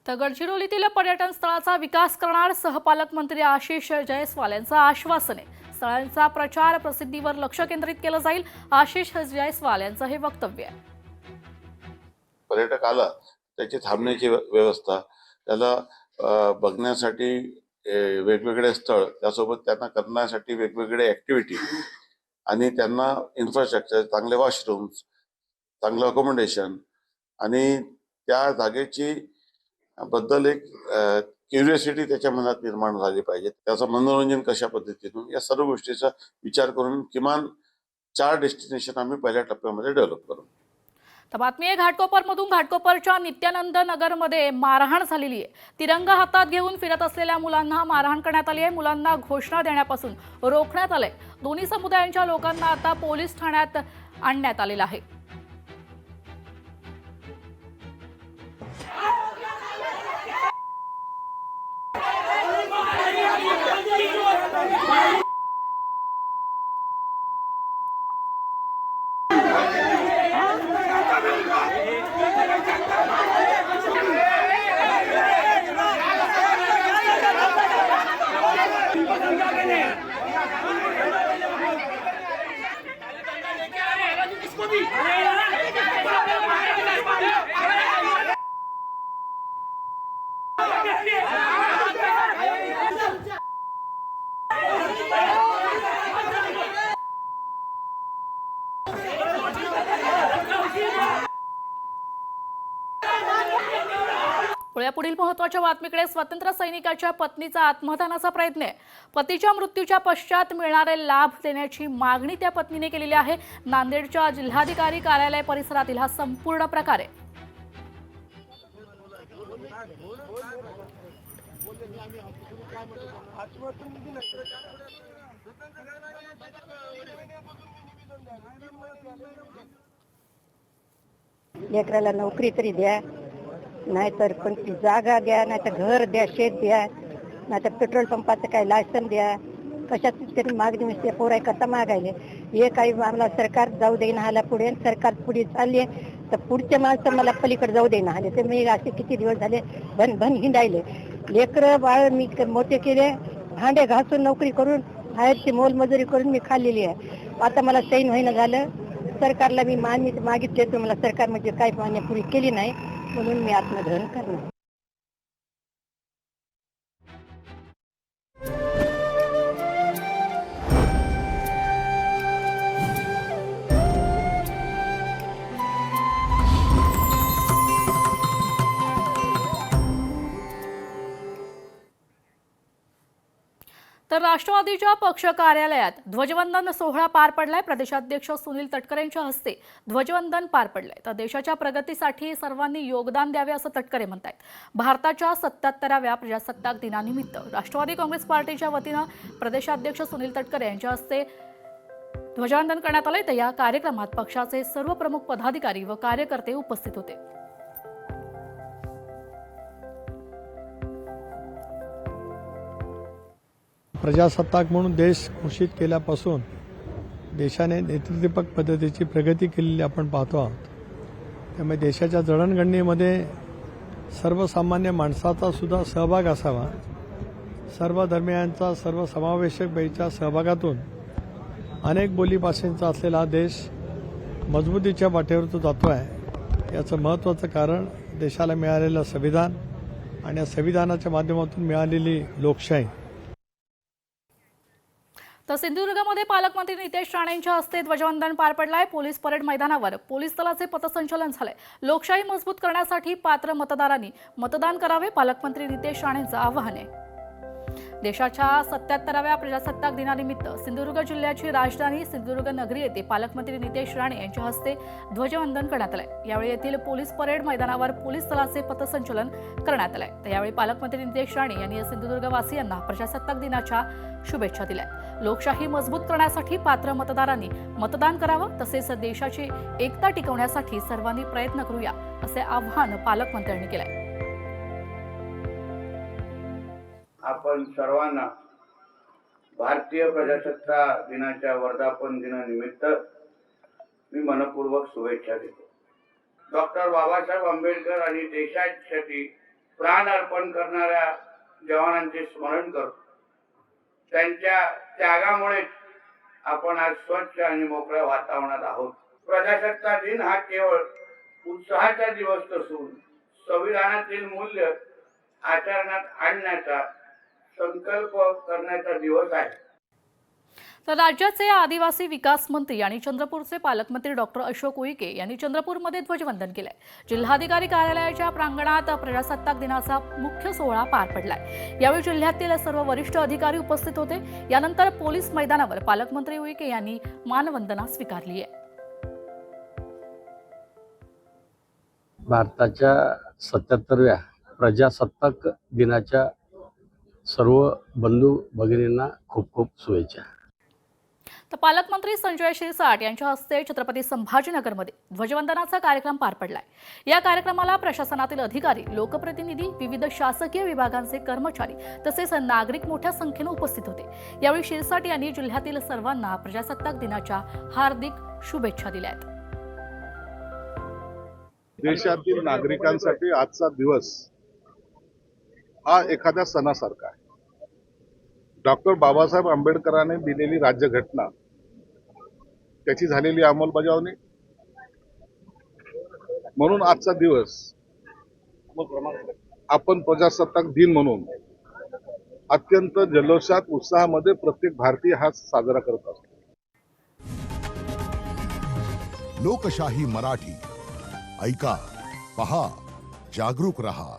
तर गडचिरोलीतील पर्यटन स्थळाचा विकास करणार सहपालकमंत्री आशिष जयस्वाल यांचं आश्वासन आहे। स्थळांचा प्रचार प्रसिद्धीवर लक्ष केंद्रित केलं जाईल, आशिष जयस्वाल यांचं हे वक्तव्य आहे। पर्यटक आला त्याची थांबण्याची व्यवस्था, त्याला बघण्यासाठी वेगवेगळे स्थळ, त्यासोबत त्यांना करण्यासाठी वेगवेगळे ऍक्टिव्हिटी आणि त्यांना इन्फ्रास्ट्रक्चर, चांगले वॉशरूम्स, चांगलं अकोमोडेशन आणि त्या जागेची बद्दल एक क्युरियोसिटी त्याच्या मनात निर्माण झाली पाहिजे। त्याचं मनोरंजन कशा पद्धतीतून, या सर्व गोष्टीचा विचार करून किमान 4 डेस्टिनेशन आम्ही पहिल्या टप्प्यामध्ये डेव्हलप करू। तर बातमी आहे घाटकोपरमधून। घाटकोपरच्या नित्यानंद नगरमध्ये मारहाण झालेली आहे। तिरंगा हातात घेऊन फिरत असलेल्या मुलांना मारहाण करण्यात आली आहे। मुलांना घोषणा देण्यापासून रोखण्यात आलंय। दोन्ही समुदायांच्या लोकांना आता पोलीस ठाण्यात आणण्यात आलेलं आहे। पुढील महत्त्वाच्या बातमीकडे। स्वातंत्र्य सैनिकाच्या पत्नीचा आत्महत्याचा प्रयत्न आहे। पतीच्या मृत्यूच्या पश्चात मिळणारे लाभ देण्याची मागणी त्या पत्नीने केलेली आहे। नांदेडच्या जिल्हाधिकारी कार्यालय परिसरातील हा संपूर्ण प्रकार आहे। लेकराला नोकरी तरी द्या, नाहीतर कोणती जागा द्या, नाहीतर घर द्या, शेत द्या, नाहीतर पेट्रोल पंपाचं काही लायसन द्या। कशाची तरी मागणी नसते, पोराय करता मागायले। हे काही आम्हाला सरकार जाऊ देईना आला पुढे, सरकार पुढे चालले तर पुढचे माणसं मला पलीकडे जाऊ देईना आले। ते मी असे किती दिवस झाले भन भन हिंडायले। लेकरं बाळ मी मोठे केले, भांडे घासून नोकरी करून बाहेरची मोलमजुरी करून मी खाल्लेली आहे। आता मला सैन होईना झालं। सरकारला मी मागितले तर मला सरकार म्हणजे काही मान्य पुरी केली नाही, म्हणून मी आत्मदहन करणार। तर राष्ट्रवादीच्या पक्ष कार्यालयात ध्वजवंदन सोहळा पार पडलाय। प्रदेशाध्यक्ष सुनील तटकरे यांच्या हस्ते ध्वजवंदन पार पडलंय। तर देशाच्या प्रगतीसाठी सर्वांनी योगदान द्यावे असं तटकरे म्हणतात। भारताच्या 77व्या प्रजासत्ताक दिनानिमित्त राष्ट्रवादी काँग्रेस पार्टीच्या वतीनं प्रदेशाध्यक्ष सुनील तटकरे यांच्या हस्ते ध्वजवंदन करण्यात आलंय। तर या कार्यक्रमात पक्षाचे सर्व प्रमुख पदाधिकारी व कार्यकर्ते उपस्थित होते। प्रजासत्ताक म्हणून देश घोषित केल्यापासून देशाने नेतृत्वपक पद्धतीची प्रगती केलेली आपण पाहतो आहोत। त्यामुळे देशाच्या जडणघडणीमध्ये सर्वसामान्य माणसाचा सुद्धा सहभाग असावा। सर्व धर्मियांचा, सर्व समावेशक बाईच्या सहभागातून अनेक बोलीभाषांचा असलेला हा देश मजबूतीच्या वाटेवर तो जातो आहे। याचं महत्त्वाचं कारण देशाला मिळालेलं संविधान आणि या संविधानाच्या माध्यमातून मिळालेली लोकशाही। तर सिंधुदुर्गमध्ये पालकमंत्री नितेश राणे यांच्या हस्ते ध्वजवंदन पार पडलाय। पोलीस परेड मैदानावर पोलीस दलाचे पथसंचलन झालंय। लोकशाही मजबूत करण्यासाठी पात्र मतदारांनी मतदान करावे, पालकमंत्री नितेश राणेंचं आवाहन आहे। देशाच्या 77व्या प्रजासत्ताक दिनानिमित्त सिंधुदुर्ग जिल्ह्याची राजधानी सिंधुदुर्ग नगरी येथे पालकमंत्री नितेश राणे यांच्या हस्ते ध्वजवंदन करण्यात आलंय। यावेळी येथील पोलीस परेड मैदानावर पोलीस दलाचे पथसंचलन करण्यात आलंय। तर यावेळी पालकमंत्री नितेश राणे यांनी सिंधुदुर्गवासियांना प्रजासत्ताक दिनाच्या शुभेच्छा दिल्या। लोकशाही मजबूत करण्यासाठी पात्र मतदारांनी मतदान करावं, तसेच देशाची एकता टिकवण्यासाठी सर्वांनी प्रयत्न करूया असे आवाहन पालकमंत्र्यांनी केलंय। आपण सर्वांना भारतीय प्रजासत्ताक दिनाच्या वर्धापन दिनानिमित्त मी मनपूर्वक शुभेच्छा देतो। डॉक्टर बाबासाहेब आंबेडकर आणि देशासाठी प्राण अर्पण करणाऱ्या जवानांचे स्मरण करतो. त्यांच्या त्यागामुळे आपण आज स्वच्छ आणि मोकळ्या वातावरणात आहोत. प्रजासत्ताक दिन हा केवळ उत्साहाचा दिवस नसून संविधानातील मूल्य आचरणात आणण्याचा संकल्प करण्याचा दिवस आहे. तर राज्याचे आदिवासी विकास मंत्री आणि चंद्रपूरचे पालकमंत्री डॉक्टर अशोक उईके यांनी चंद्रपूरमध्ये ध्वजवंदन केलंय. जिल्हाधिकारी कार्यालयाच्या प्रांगणात प्रजासत्ताक दिनाचा मुख्य सोहळा पार पडलाय. यावेळी जिल्ह्यातील सर्व वरिष्ठ अधिकारी उपस्थित होते. यानंतर पोलीस मैदानावर पालकमंत्री उईके यांनी मानवंदना स्वीकारली आहे. भारताच्या 77व्या प्रजासत्ताक दिनाच्या सर्व बंधू भगिनींना खूप खूप शुभेच्छा. तर पालकमंत्री संजय शिरसाट यांच्या हस्ते छत्रपती संभाजीनगरमध्ये ध्वजवंदनाचा कार्यक्रम पार पडलाय. या कार्यक्रमाला प्रशासनातील अधिकारी, लोकप्रतिनिधी, विविध शासकीय विभागांचे कर्मचारी तसेच नागरिक मोठ्या संख्येने उपस्थित होते. यावेळी शिरसाट यांनी जिल्ह्यातील सर्वांना प्रजासत्ताक दिनाच्या हार्दिक शुभेच्छा दिल्या आहेत. देशातील नागरिकांसाठी आजचा दिवस हा एखाद्या सणासारखा आहे. डॉक्टर बाबासाहेब आंबेडकरांनी दिलेली राज्यघटना, त्याची झालेली अंमलबजावणी, म्हणून आजचा दिवस आपण प्रजासत्ताक दिन म्हणून अत्यंत जल्लोषात, उत्साहामध्ये प्रत्येक भारतीय हा साजरा करत असतो. लोकशाही मराठी ऐका, पहा, जागरूक रहा.